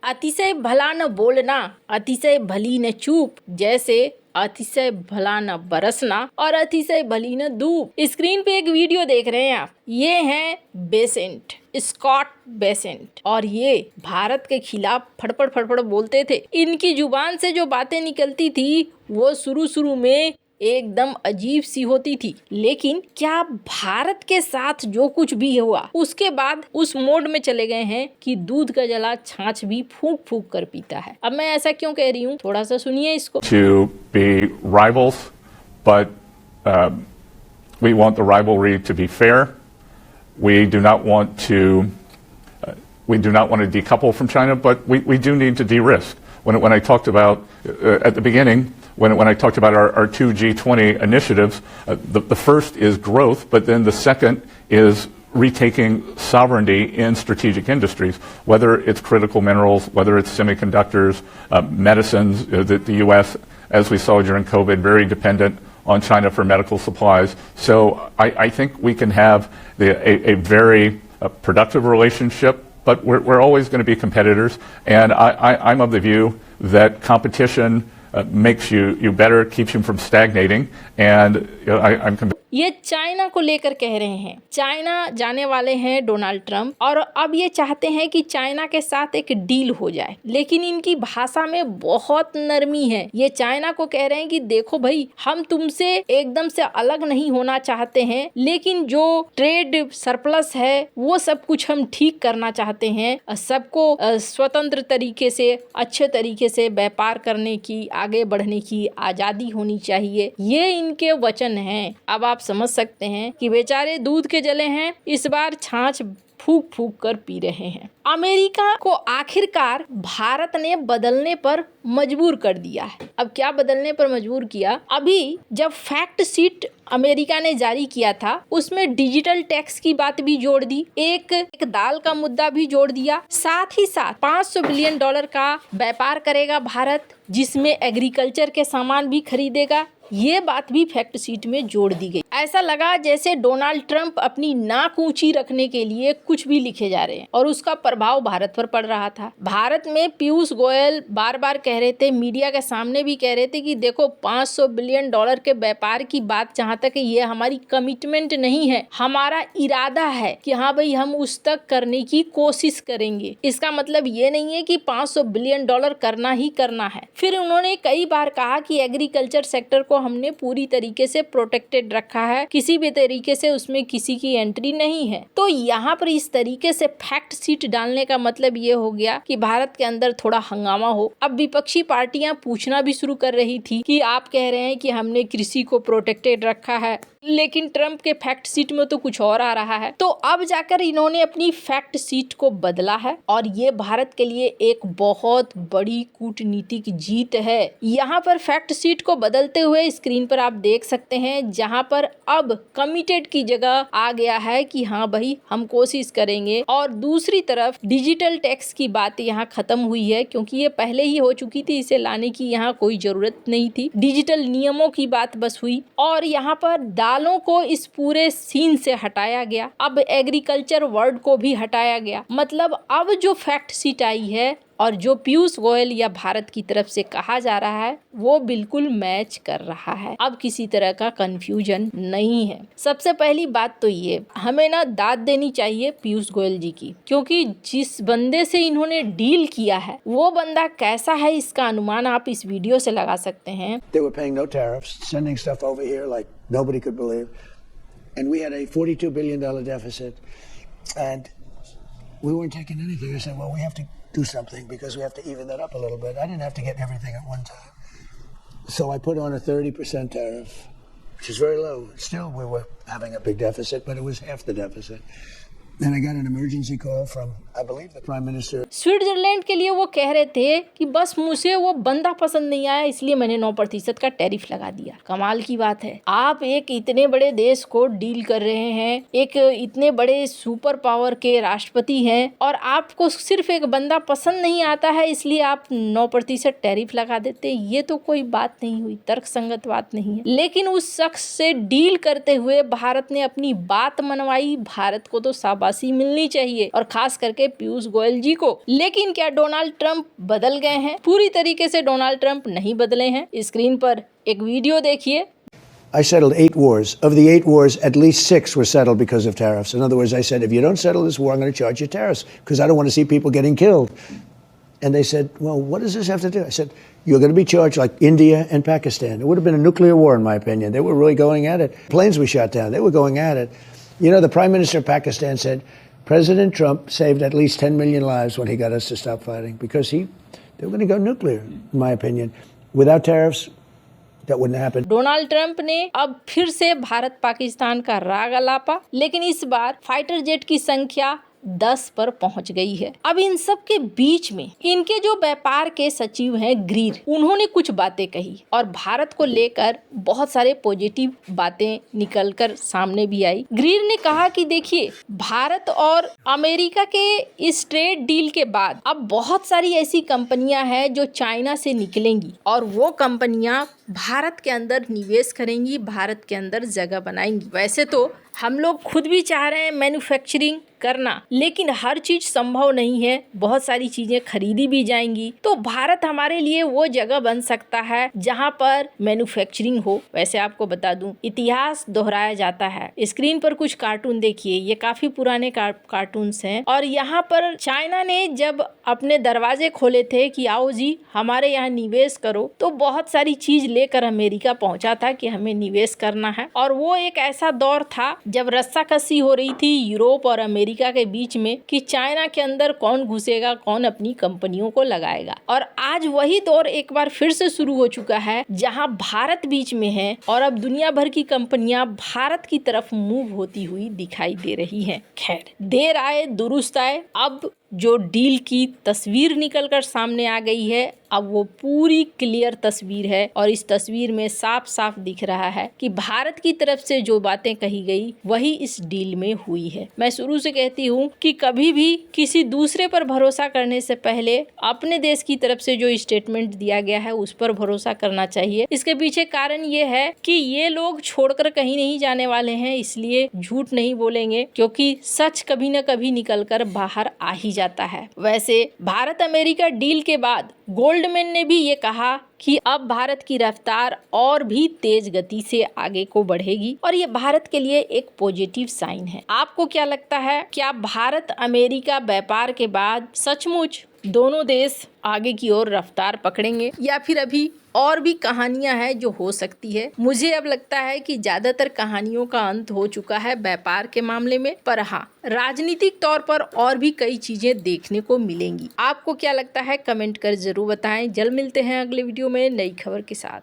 अतिशय भला न बोलना, अतिशय भली न चूप, जैसे अतिशय भला न बरसना और अतिशय भली न धूप। स्क्रीन पे एक वीडियो देख रहे हैं आप, ये हैं बेसेंट, स्कॉट बेसेंट, और ये भारत के खिलाफ फड़फड़ फड़फड़ बोलते थे। इनकी जुबान से जो बातें निकलती थी वो शुरू में एकदम अजीब सी होती थी, लेकिन क्या भारत के साथ जो कुछ भी हुआ उसके बाद उस मोड में चले गए हैं कि दूध का जला छाछ भी फूंक फूंक कर पीता है। अब मैं ऐसा क्यों कह रही हूँ, थोड़ा सा सुनिए इसको। To be rivals, but we want the rivalry to be fair. We do not want to decouple from China, but we do need to de-risk. When I talked about at the beginning, when I talked about our two G20 initiatives, the first is growth, but then the second is retaking sovereignty in strategic industries, whether it's critical minerals, whether it's semiconductors, medicines. The U.S., as we saw during COVID, very dependent on China for medical supplies. So I think we can have a very productive relationship, but we're always going to be competitors. And I'm of the view that competition makes you better, keeps you from stagnating. And I'm convinced. ये China को लेकर कह रहे हैं। China जाने वाले हैं Donald Trump, और अब ये चाहते हैं कि चाइना के साथ एक डील हो जाए, लेकिन इनकी भाषा में बहुत नरमी है। ये चाइना को कह रहे हैं कि देखो भाई, हम तुमसे एकदम से अलग नहीं होना चाहते हैं, लेकिन जो ट्रेड सरप्लस है वो सब कुछ हम ठीक करना चाहते हैं। सबको स्वतंत्र तरीके से, अच्छे तरीके से व्यापार करने की, आगे बढ़ने की आजादी होनी चाहिए। ये इनके वचन हैं। अब आप समझ सकते हैं कि बेचारे दूध के जले हैं, इस बार छाछ फूक फूक कर पी रहे हैं। अमेरिका को आखिरकार भारत ने बदलने पर मजबूर कर दिया है। अब क्या बदलने पर मजबूर किया? अभी जब फैक्ट शीट अमेरिका ने जारी किया था, उसमें डिजिटल टैक्स की बात भी जोड़ दी, एक दाल का मुद्दा भी जोड़ दिया, साथ ही साथ $500 बिलियन का व्यापार करेगा भारत, जिसमें एग्रीकल्चर के सामान भी खरीदेगा। ये बात भी फैक्ट शीट में जोड़ दी गई। ऐसा लगा जैसे डोनाल्ड ट्रंप अपनी नाक ऊंची रखने के लिए कुछ भी लिखे जा रहे हैं, और उसका प्रभाव भारत पर पड़ रहा था। भारत में पीयूष गोयल बार बार कह रहे थे, मीडिया के सामने भी कह रहे थे कि देखो $500 बिलियन के व्यापार की बात जहाँ तक है, ये हमारी कमिटमेंट नहीं है, हमारा इरादा है कि हाँ भाई हम उस तक करने की कोशिश करेंगे। इसका मतलब ये नहीं है कि $500 बिलियन करना ही करना है। फिर उन्होंने कई बार कहा कि एग्रीकल्चर सेक्टर को हमने पूरी तरीके से प्रोटेक्टेड रखा है, किसी भी तरीके से उसमें किसी की एंट्री नहीं है। तो यहाँ पर इस तरीके से फैक्ट शीट डालने का मतलब ये हो गया कि भारत के अंदर थोड़ा हंगामा हो। अब विपक्षी पार्टियां पूछना भी शुरू कर रही थी कि आप कह रहे हैं कि हमने कृषि को प्रोटेक्टेड रखा है, लेकिन ट्रंप के फैक्ट शीट में तो कुछ और आ रहा है। तो अब जाकर इन्होंने अपनी फैक्ट शीट को बदला है, और ये भारत के लिए एक बहुत बड़ी कूटनीतिक जीत है। यहाँ पर फैक्ट शीट को बदलते हुए स्क्रीन पर आप देख सकते हैं, जहाँ पर अब कमिटेड की जगह आ गया है कि हाँ भाई हम कोशिश करेंगे, और दूसरी तरफ डिजिटल टैक्स की बात यहाँ खत्म हुई है, क्योंकि ये पहले ही हो चुकी थी, इसे लाने की यहाँ कोई जरूरत नहीं थी। डिजिटल नियमों की बात बस हुई, और यहाँ पर दालों को इस पूरे सीन से हटाया गया। अब एग्रीकल्चर वर्ड को भी हटाया गया। मतलब अब जो फैक्ट शीट आई है और जो पीयूष गोयल या भारत की तरफ से कहा जा रहा है, वो बिल्कुल मैच कर रहा है। अब किसी तरह का कंफ्यूजन नहीं है। सबसे पहली बात तो ये, हमें ना दाद देनी चाहिए पीयूष गोयल जी की, क्योंकि जिस बंदे से इन्होंने डील किया है वो बंदा कैसा है, इसका अनुमान आप इस वीडियो से लगा सकते हैं। They were paying no tariffs, sending stuff over here like nobody could believe, and we had a $42 billion deficit, and we weren't taking anything. I said, well, we have to do something because we have to even that up a little bit. I didn't have to get everything at one time. So I put on a 30% tariff, which is very low. Still, we were having a big deficit, but it was half the deficit. Then I got an emergency call from, I believe, the Prime Minister. Switzerland के लिए वो कह रहे थे कि बस मुझे वो बंदा पसंद नहीं आया, इसलिए मैंने 9% का टैरिफ लगा दिया। कमाल की बात है, आप एक इतने बड़े देश को डील कर रहे हैं, एक इतने बड़े सुपर पावर के राष्ट्रपति हैं, और आपको सिर्फ एक बंदा पसंद नहीं आता है इसलिए आप 9% टैरिफ लगा देते। ये तो कोई बात नहीं हुई, तर्कसंगत बात नहीं है। लेकिन उस शख्स से डील करते हुए भारत ने अपनी बात मनवाई, भारत को तो शाबाशी शाबाशी मिलनी चाहिए, और खास करके पीयूष गोयल जी को। लेकिन क्या डोनाल्ड ट्रंप बदल गए हैं? पूरी तरीके से डोनाल्ड ट्रंप नहीं बदले हैं। स्क्रीन पर एक वीडियो देखिए। I settled 8 wars. Of the 8 wars, at least 6 were settled because of tariffs. In other words, I said, if you don't settle this war, I'm going to charge you tariffs because I don't want to see people getting killed. And they said, well, what does this have to do? I said, you're going to be charged like India and Pakistan. It would have been a nuclear war, in my opinion. They were really going at it. Planes were shot down. They were going at it. You know, the Prime Minister of Pakistan said, President Trump saved at least 10 million lives when he got us to stop fighting because they were going to go nuclear, in my opinion. Without tariffs, that wouldn't happen. Donald Trump ने अब फिर से भारत पाकिस्तान का राग अलापा, लेकिन इस बार fighter jet की संख्या 10 पर पहुंच गई है। अब इन सब के बीच में इनके जो व्यापार के सचिव हैं ग्रीर, उन्होंने कुछ बातें कही और भारत को लेकर बहुत सारे पॉजिटिव बातें निकलकर सामने भी आई। ग्रीर ने कहा कि देखिए, भारत और अमेरिका के इस ट्रेड डील के बाद अब बहुत सारी ऐसी कंपनियां हैं जो चाइना से निकलेंगी और वो कंपनियां भारत के अंदर निवेश करेंगी, भारत के अंदर जगह बनाएंगी। वैसे तो हम लोग खुद भी चाह रहे हैं मैन्युफैक्चरिंग करना, लेकिन हर चीज संभव नहीं है, बहुत सारी चीजें खरीदी भी जाएंगी। तो भारत हमारे लिए वो जगह बन सकता है जहां पर मैन्युफैक्चरिंग हो। वैसे आपको बता दूं, इतिहास दोहराया जाता है। स्क्रीन पर कुछ कार्टून देखिए, ये काफी पुराने कार्टून्स हैं और यहाँ पर चाइना ने जब अपने दरवाजे खोले थे कि आओ जी हमारे यहाँ निवेश करो, तो बहुत सारी चीज लेकर अमेरिका पहुंचा था कि हमें निवेश करना है। और वो एक ऐसा दौर था जब रस्साकसी हो रही थी यूरोप और अमेरिका के बीच में कि चाइना के अंदर कौन घुसेगा, कौन अपनी कंपनियों को लगाएगा। और आज वही दौर एक बार फिर से शुरू हो चुका है जहां भारत बीच में है और अब दुनिया भर की कंपनियां भारत की तरफ मूव होती हुई दिखाई दे रही हैं। खैर, देर आए दुरुस्त आए। अब जो डील की तस्वीर निकलकर सामने आ गई है, अब वो पूरी क्लियर तस्वीर है और इस तस्वीर में साफ साफ दिख रहा है कि भारत की तरफ से जो बातें कही गई वही इस डील में हुई है। मैं शुरू से कहती हूँ कि कभी भी किसी दूसरे पर भरोसा करने से पहले अपने देश की तरफ से जो स्टेटमेंट दिया गया है उस पर भरोसा करना चाहिए। इसके पीछे कारण ये है कि ये लोग छोड़कर कहीं नहीं जाने वाले हैं, इसलिए झूठ नहीं बोलेंगे, क्योंकि सच कभी न कभी निकलकर बाहर आ ही जाता है। वैसे भारत अमेरिका डील के बाद गोल्डमैन ने भी ये कहा कि अब भारत की रफ्तार और भी तेज गति से आगे को बढ़ेगी और ये भारत के लिए एक पॉजिटिव साइन है। आपको क्या लगता है, क्या भारत अमेरिका व्यापार के बाद सचमुच दोनों देश आगे की ओर रफ्तार पकड़ेंगे या फिर अभी और भी कहानियां हैं जो हो सकती है? मुझे अब लगता है कि ज्यादातर कहानियों का अंत हो चुका है व्यापार के मामले में, पर हाँ, राजनीतिक तौर पर और भी कई चीजें देखने को मिलेंगी। आपको क्या लगता है, कमेंट कर जरूर बताएं। जल्द मिलते हैं अगले वीडियो में नई खबर के साथ।